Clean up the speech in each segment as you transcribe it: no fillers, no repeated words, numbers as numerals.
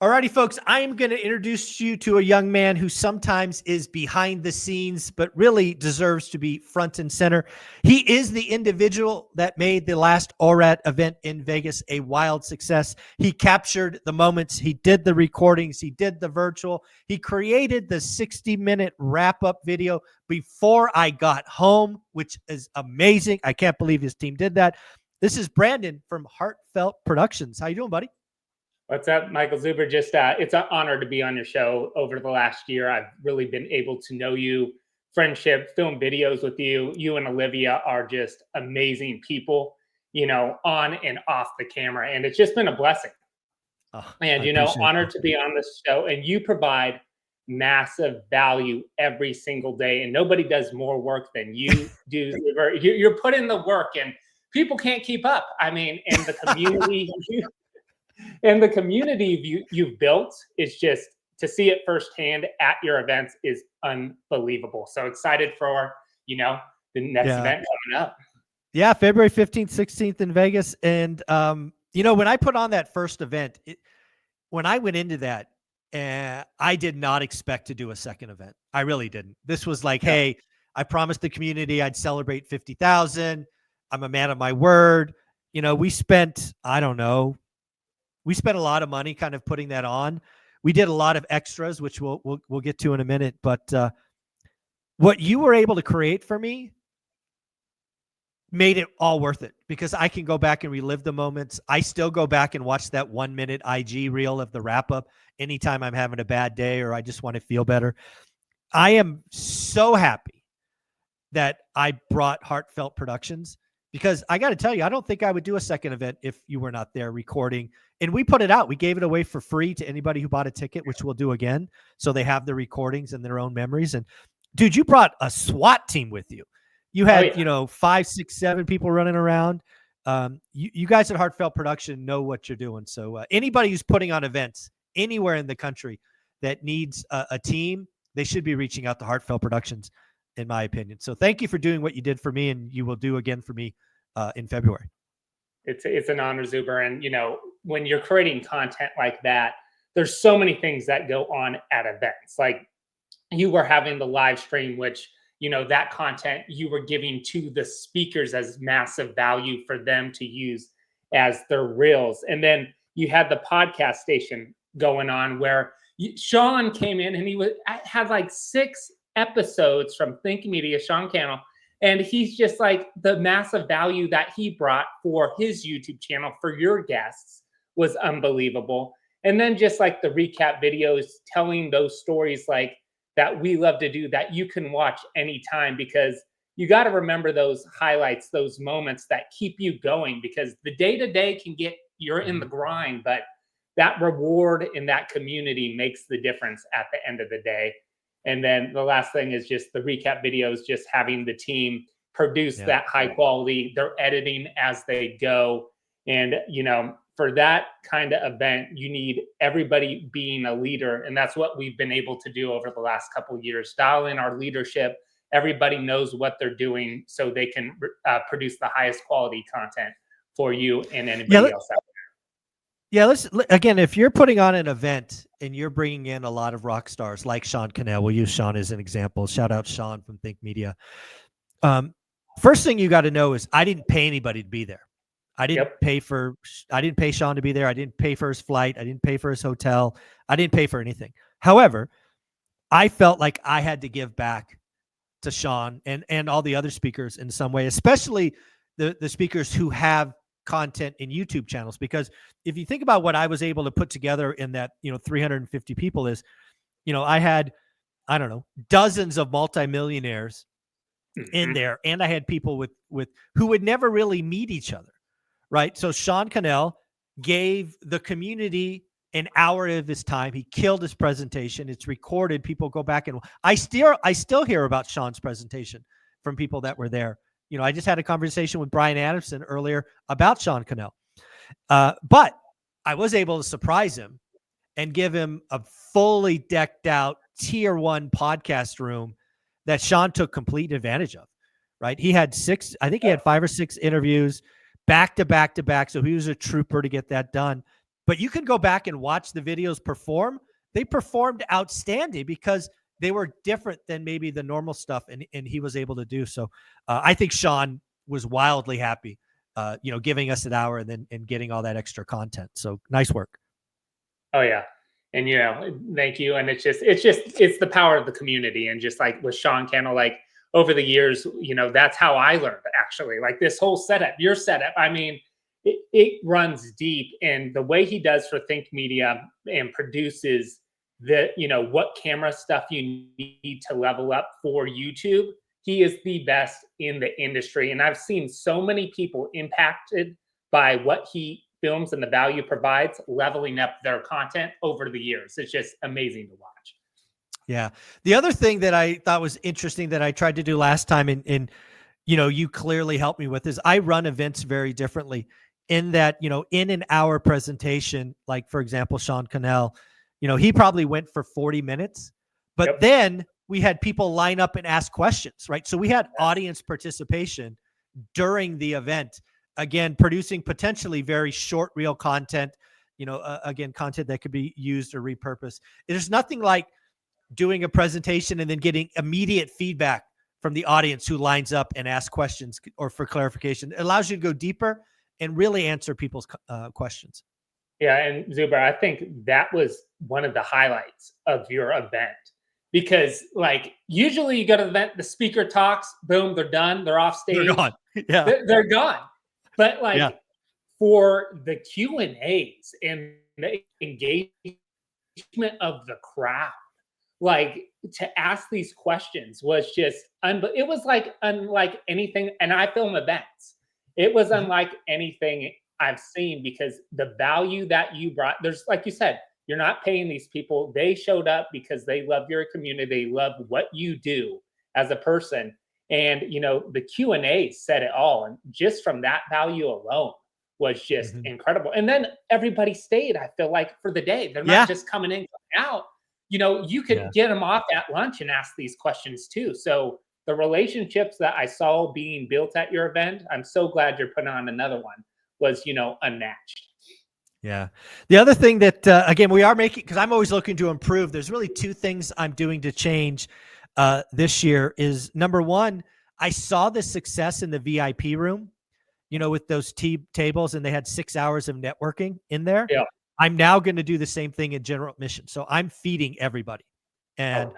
Alrighty, folks, I am going to introduce you to a young man who sometimes is behind the scenes, but really deserves to be front and center. He is the individual that made the last ORAT event in Vegas a wild success. He captured the moments. He did the recordings. He did the virtual. He created the 60-minute wrap-up video before I got home, which is amazing. I can't believe his team did that. This is Brandon from Heartfelt Productions. How you doing, buddy? What's up, Michael Zuber? Just it's an honor to be on your show. Over the last year, I've really been able to know you, friendship, film videos with you. You and Olivia are just amazing people, on and off the camera. And it's just been a blessing. And, honored to be on this show. And you provide massive value every single day. And nobody does more work than you do. You're putting the work, and people can't keep up. I mean, and the community... And the community you've built is just, to see it firsthand at your events is unbelievable. So excited for, the next event coming up. Yeah, February 15th, 16th in Vegas. And, when I put on that first event, when I went into that, I did not expect to do a second event. I really didn't. This was like, hey, I promised the community I'd celebrate 50,000. I'm a man of my word. We spent, we spent a lot of money kind of putting that on. We did a lot of extras, which we'll get to in a minute. But what you were able to create for me made it all worth it, because I can go back and relive the moments. I still go back and watch that 1-minute IG reel of the wrap up anytime I'm having a bad day or I just want to feel better. I am so happy that I brought Heartfelt Productions, because I got to tell you, I don't think I would do a second event if you were not there recording. And we put it out. We gave it away for free to anybody who bought a ticket, which we'll do again. So they have the recordings and their own memories. And dude, you brought a SWAT team with you. You had, 5, 6, 7 people running around. You guys at Heartfelt Production know what you're doing. So anybody who's putting on events anywhere in the country that needs a team, they should be reaching out to Heartfelt Productions, in my opinion. So thank you for doing what you did for me, and you will do again for me in February. It's an honor, Zuber. And, when you're creating content like that, there's so many things that go on at events. Like, you were having the live stream, which, that content you were giving to the speakers as massive value for them to use as their reels. And then you had the podcast station going on where Sean came in, and he had like 6 episodes from Think Media, Sean Cannell. And he's just like, the massive value that he brought for his YouTube channel for your guests was unbelievable. And then just like the recap videos, telling those stories like that we love to do, that you can watch anytime, because you got to remember those highlights, those moments that keep you going, because the day-to-day can get, you're in the grind, but that reward in that community makes the difference at the end of the day. And then the last thing is just the recap videos, just having the team produce that high quality. They're editing as they go. And, for that kind of event, you need everybody being a leader. And that's what we've been able to do over the last couple of years. Dial in our leadership. Everybody knows what they're doing, so they can produce the highest quality content for you and anybody else out there. Yeah, again, if you're putting on an event and you're bringing in a lot of rock stars like Sean Cannell, we'll use Sean as an example. Shout out Sean from Think Media. First thing you got to know is I didn't pay anybody to be there. I didn't pay Sean to be there. I didn't pay for his flight. I didn't pay for his hotel. I didn't pay for anything. However, I felt like I had to give back to Sean and all the other speakers in some way, especially the speakers who have content in YouTube channels. Because if you think about what I was able to put together in that, 350 people is, I had, dozens of multimillionaires in there. And I had people with who would never really meet each other. Right. So Sean Cannell gave the community an hour of his time. He killed his presentation. It's recorded. People go back, and I still hear about Sean's presentation from people that were there. I just had a conversation with Brian Adamson earlier about Sean Cannell. But I was able to surprise him and give him a fully decked out tier 1 podcast room that Sean took complete advantage of. Right. He had 5 or 6 interviews back to back to back. So he was a trooper to get that done. But you can go back and watch the videos perform. They performed outstanding because they were different than maybe the normal stuff, and he was able to do so. I think Sean was wildly happy, giving us an hour and getting all that extra content. So nice work. Oh yeah. And thank you. And it's the power of the community. And just like with Sean Cannell, like over the years, that's how I learned, actually. Like this whole setup, your setup, I mean, it runs deep. And the way he does for Think Media and produces what camera stuff you need to level up for YouTube, he is the best in the industry. And I've seen so many people impacted by what he films and the value provides, leveling up their content over the years. It's just amazing to watch. Yeah. The other thing that I thought was interesting that I tried to do last time, and you clearly helped me with, is I run events very differently in that, in an hour presentation, like for example, Sean Cannell, he probably went for 40 minutes, but then we had people line up and ask questions, right? So we had audience participation during the event, again, producing potentially very short reel content, again, content that could be used or repurposed. There's nothing like doing a presentation and then getting immediate feedback from the audience who lines up and asks questions or for clarification. It allows you to go deeper and really answer people's questions. Yeah, and Zuber, I think that was one of the highlights of your event, because like usually you go to the event, the speaker talks, boom, they're done, they're off stage, they're gone. Yeah, they're gone. But like for the Q&As and the engagement of the crowd, like to ask these questions was just it was like unlike anything. And I film events. It was unlike anything I've seen, because the value that you brought, there's, like you said, you're not paying these people. They showed up because they love your community. They love what you do as a person. And, the Q&A said it all. And just from that value alone was just incredible. And then everybody stayed, I feel like, for the day. They're not just coming in, coming out. You could get them off at lunch and ask these questions too. So the relationships that I saw being built at your event, I'm so glad you're putting on another one, was, unmatched. Yeah. The other thing that, again, we are making, because I'm always looking to improve, there's really two things I'm doing to change this year is, number one, I saw the success in the VIP room, with those tables, and they had 6 hours of networking in there. Yeah. I'm now going to do the same thing in general admission. So I'm feeding everybody. And,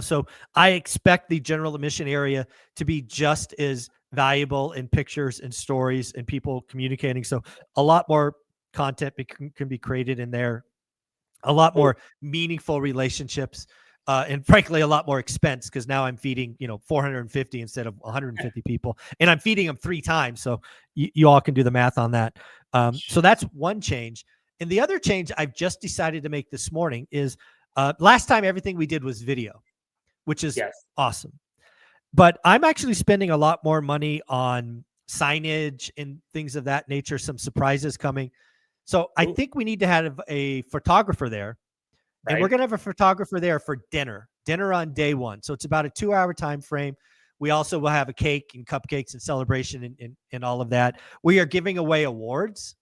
so I expect the general admission area to be just as valuable in pictures and stories and people communicating. So a lot more content can be created in there, a lot more meaningful relationships, and frankly, a lot more expense, because now I'm feeding, 450 instead of 150 people, and I'm feeding them 3 times. So you all can do the math on that. So that's one change. And the other change I've just decided to make this morning is, last time everything we did was video, which is awesome. But I'm actually spending a lot more money on signage and things of that nature, some surprises coming. So I think we need to have a photographer there. And we're going to have a photographer there for dinner on day one. So it's about a 2-hour time frame. We also will have a cake and cupcakes and celebration and all of that. We are giving away awards.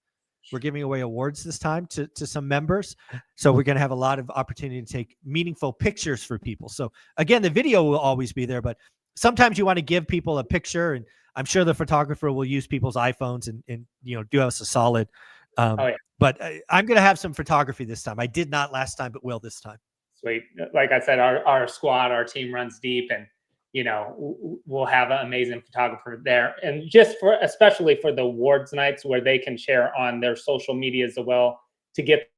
We're giving away awards this time to some members. So we're going to have a lot of opportunity to take meaningful pictures for people. So again, the video will always be there, but sometimes you want to give people a picture, and I'm sure the photographer will use people's iPhones and do us a solid. But I'm going to have some photography this time. I did not last time, but will this time. Sweet. Like I said, our squad, our team runs deep, and we'll have an amazing photographer there. And just especially for the awards nights, where they can share on their social medias as well to get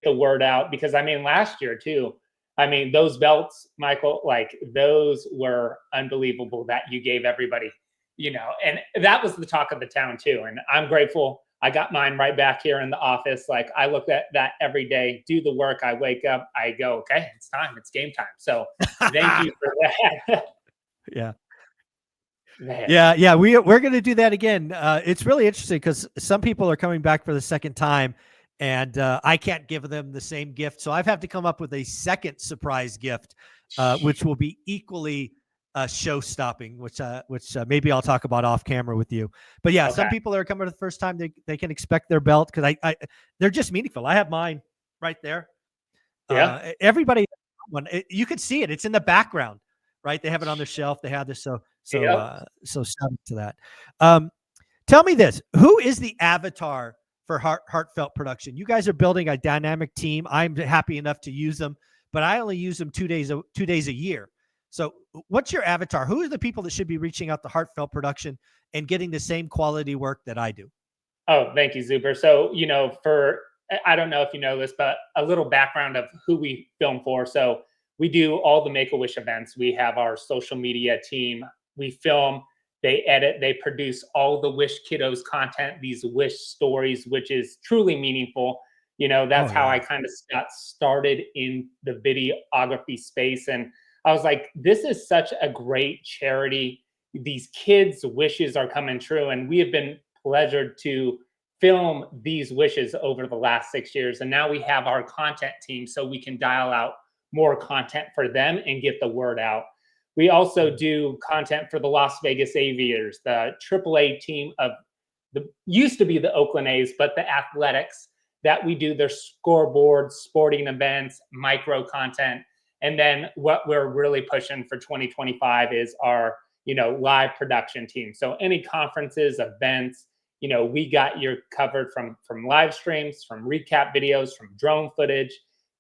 the word out. Because I mean, last year too, those belts, Michael, like those were unbelievable that you gave everybody, and that was the talk of the town too. And I'm grateful. I got mine right back here in the office. Like I look at that every day, do the work. I wake up, I go, okay, it's time. It's game time. So thank you for that. Yeah. Man. Yeah. We're going to do that again. It's really interesting because some people are coming back for the second time, and I can't give them the same gift. So I've had to come up with a second surprise gift, which will be equally show stopping, which maybe I'll talk about off camera with you. But yeah, some Okay. people that are coming for the first time, they can expect their belt because they're just meaningful. I have mine right there. Yeah. Everybody, you could see it. It's in the background, right? They have it on their shelf. They have this. Yep. So shout out to that. Tell me this: who is the avatar for heartfelt production? You guys are building a dynamic team. I'm happy enough to use them, but I only use them 2 days a year. So, what's your avatar? Who are the people that should be reaching out to heartfelt production and getting the same quality work that I do? Oh, thank you, Zuber. So, I don't know if you know this, but a little background of who we film for. So, we do all the Make-A-Wish events. We have our social media team. We film, they edit, they produce all the Wish Kiddos content, these Wish stories, which is truly meaningful. That's Oh how I yeah, kind of got started in the videography space. And I was like, this is such a great charity. These kids' wishes are coming true. And we have been pleasured to film these wishes over the last 6 years. And now we have our content team so we can dial out more content for them and get the word out. We also do content for the Las Vegas Aviators, the AAA team of the used to be the Oakland A's, but the Athletics, that we do their scoreboards, sporting events, micro content. And then what we're really pushing for 2025 is our, live production team. So any conferences, events, we got you covered from live streams, from recap videos, from drone footage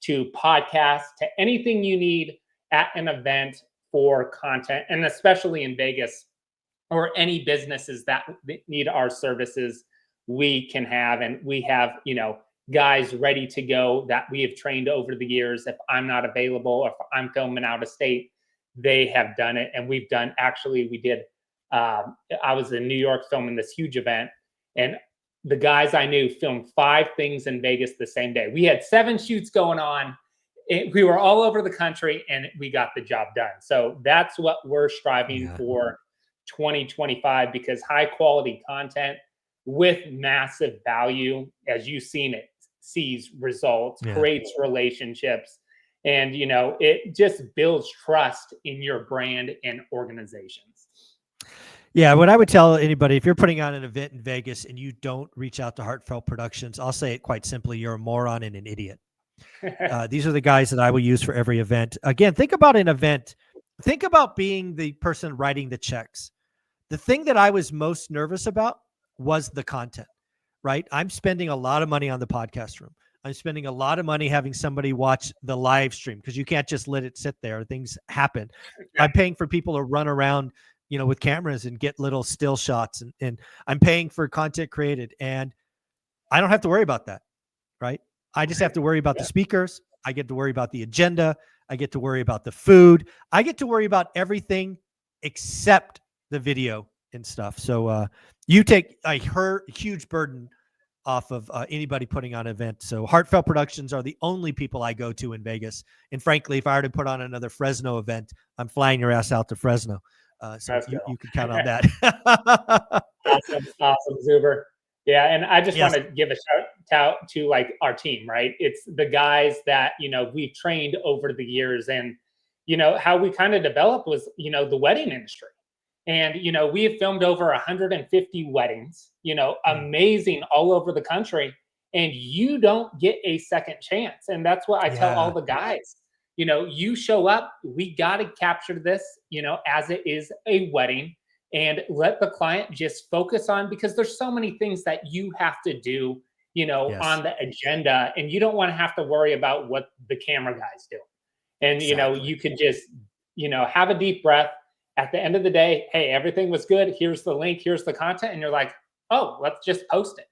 to podcasts, to anything you need at an event for content, and especially in Vegas, or any businesses that need our services, we can have. And we have, guys ready to go that we have trained over the years. If I'm not available, or if I'm filming out of state, they have done it. And we did, I was in New York filming this huge event, and the guys I knew filmed 5 things in Vegas the same day. We had 7 shoots going on. We were all over the country, and we got the job done. So that's what we're striving yeah, for 2025, because high quality content with massive value, as you've seen, it sees results, yeah. creates relationships, and it just builds trust in your brand and organizations. Yeah, what I would tell anybody, if you're putting on an event in Vegas and you don't reach out to Heartfelt Productions, I'll say it quite simply: you're a moron and an idiot. These are the guys that I will use for every event. Again, think about an event. Think about being the person writing the checks. The thing that I was most nervous about was the content, right? I'm spending a lot of money on the podcast room. I'm spending a lot of money having somebody watch the live stream because you can't just let it sit there. Things happen. I'm paying for people to run around, with cameras and get little still shots, and I'm paying for content created, and I don't have to worry about that, right? I just have to worry about the speakers. I get to worry about the agenda. I get to worry about the food. I get to worry about everything except the video and stuff. So you take a huge burden off of anybody putting on an event. So Heartfelt Productions are the only people I go to in Vegas. And frankly, if I were to put on another Fresno event, I'm flying your ass out to Fresno. So Let's go. you can count on that. Awesome, Zuber. Yeah, and I just want Yes. to give a shout out to like our team, right? It's the guys that we've trained over the years, and how we kind of developed was the wedding industry, and we have filmed over 150 weddings, amazing, all over the country, and you don't get a second chance, and that's what I tell all Yeah. the guys. You show up, we got to capture this, as it is a wedding, and let the client just focus on, because there's so many things that you have to do, Yes. on the agenda, and you don't want to have to worry about what the camera guy's doing. And Exactly. you could just have a deep breath. At the end of the day, hey, everything was good, here's the link, here's the content, and you're like, oh, let's just post it.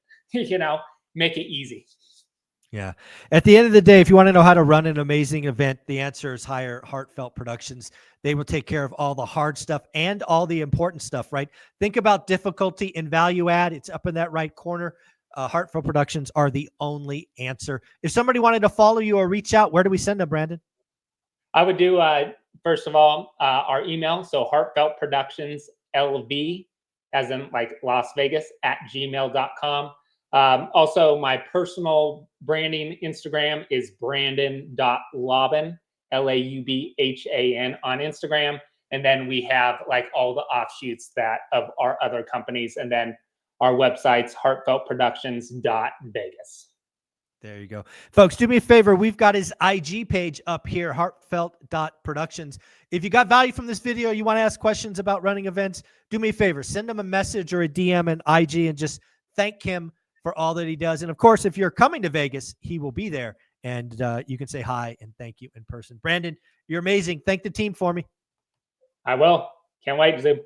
Make it easy. Yeah. At the end of the day, if you want to know how to run an amazing event, the answer is hire Heartfelt Productions. They will take care of all the hard stuff and all the important stuff, right? Think about difficulty and value add. It's up in that right corner. Heartfelt Productions are the only answer. If somebody wanted to follow you or reach out, where do we send them, Brandon? I would do, first of all, our email. So Heartfelt Productions LV, as in like Las Vegas, at gmail.com. Also, my personal branding Instagram is brandon.laubhan, Laubhan, on Instagram. And then we have like all the offshoots that of our other companies. And then our website's heartfeltproductions.vegas. There you go. Folks, do me a favor. We've got his IG page up here, heartfelt.productions. If you got value from this video, you want to ask questions about running events, do me a favor. Send him a message or a DM and IG and just thank him for all that he does. And of course, if you're coming to Vegas, he will be there. And you can say hi and thank you in person. Brandon, you're amazing. Thank the team for me. I will. Can't wait, Zoom.